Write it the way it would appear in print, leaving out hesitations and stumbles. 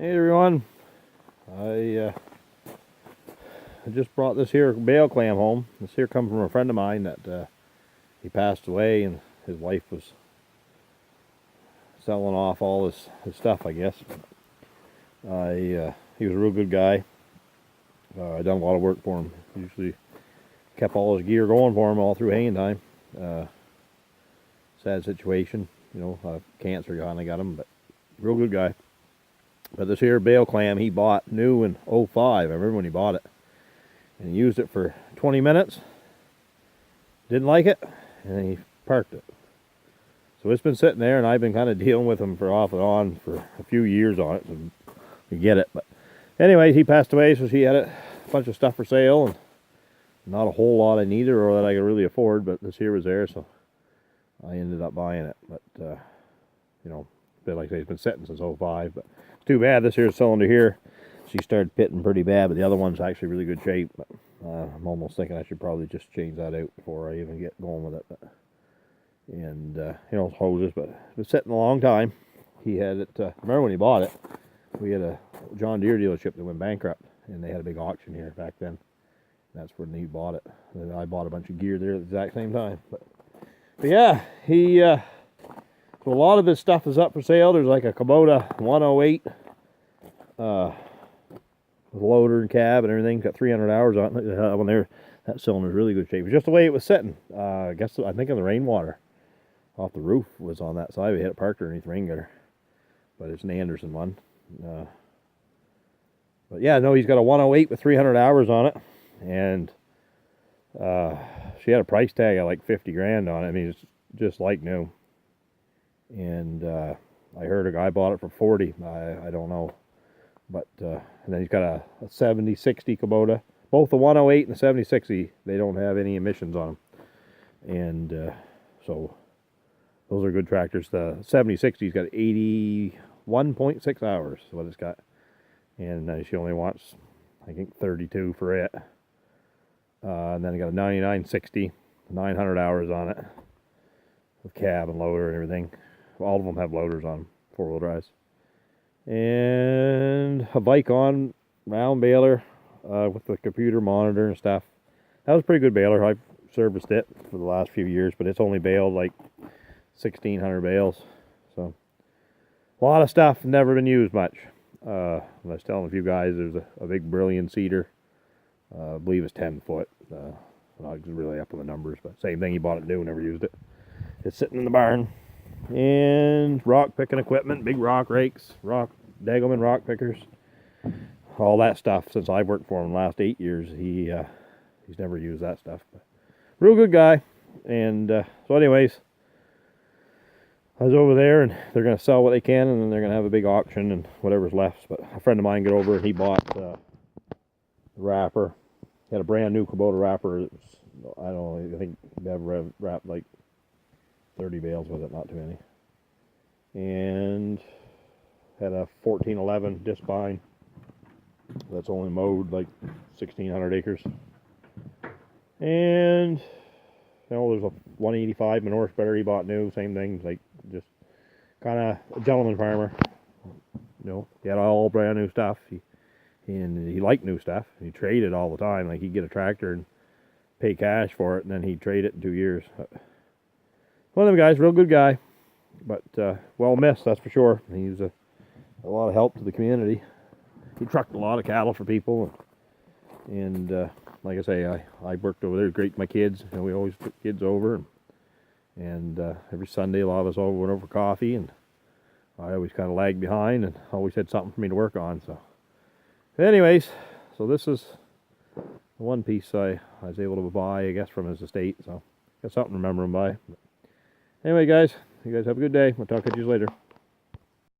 Hey everyone, I just brought this here bale clam home. This here comes from a friend of mine that he passed away, and his wife was selling off all his stuff, I guess. He was a real good guy. I done a lot of work for him. Usually kept all his gear going for him all through hanging time. Sad situation, cancer finally got him, but real good guy. But this here bale clam he bought new in '05. I remember when he bought it. And he used it for 20 minutes. Didn't like it, and then he parked it. So it's been sitting there, and I've been kind of dealing with him for off and on for a few years on it. So we get it. But anyway, he passed away, so he had a bunch of stuff for sale, and not a whole lot I needed or that I could really afford, but this here was there, so I ended up buying it. But, like I say, it's been sitting since '05, but it's too bad this here cylinder here, she started pitting pretty bad, but the other one's actually really good shape. But I'm almost thinking I should probably just change that out before I even get going with it. But, hoses, but it's been sitting a long time. He had it, remember when he bought it, we had a John Deere dealership that went bankrupt, and they had a big auction here back then. That's when he bought it. And I bought a bunch of gear there at the exact same time. But yeah, so a lot of his stuff is up for sale. There's like a Kubota 108 with loader and cab and everything. Got 300 hours on it. Look at that one there. That cylinder's really good shape. It's just the way it was sitting. I think in the rainwater off the roof was on that side. We had it parked underneath the rain gutter. But it's an Anderson one. But yeah, no, he's got a 108 with 300 hours on it. And she had a price tag of like 50 grand on it. I mean, it's just like new. And I heard a guy bought it for 40. I don't know. But and then he's got a 7060 Kubota. Both the 108 and the 7060, they don't have any emissions on them. And so those are good tractors. The 7060's got 81.6 hours is what it's got. And she only wants, I think, 32 for it. And then I got a 9960, 900 hours on it with cab and loader and everything. All of them have loaders on them, four-wheel drives. And a Vicon round baler with the computer monitor and stuff. That was a pretty good baler. I've serviced it for the last few years, but it's only baled like 1,600 bales. So a lot of stuff, never been used much. I was telling a few guys there's a big Brilliant cedar. I believe it's 10 foot. I'm not really up on the numbers, but same thing. He bought it new, never used it. It's sitting in the barn. And rock picking equipment, big rock rakes, Degelman rock pickers, all that stuff. Since I've worked for him the last 8 years, he's never used that stuff. But real good guy. And so anyways, I was over there, and they're going to sell what they can, and then they're going to have a big auction and whatever's left. But a friend of mine got over, and he bought the wrapper. He had a brand new Kubota wrapper. It was, I don't know, I think they ever wrapped like 30 bales with it, not too many. And had a 1411 disc vine that's only mowed like 1,600 acres. And there's a 185 Manure spreader he bought new, same thing, like just kind of a gentleman farmer. He had all brand new stuff. He liked new stuff. He traded all the time. Like, he'd get a tractor and pay cash for it, and then he'd trade it in 2 years. One of them guys, real good guy, but well missed, that's for sure. He was a lot of help to the community. He trucked a lot of cattle for people, and like I say, I worked over there. Great, my kids. We always took kids over, and every Sunday a lot of us all went over for coffee, and I always kind of lagged behind and always had something for me to work on. So, anyways, so this is the one piece I was able to buy, I guess, from his estate. So got something to remember him by. Anyway, guys, you guys have a good day. We'll talk to you later.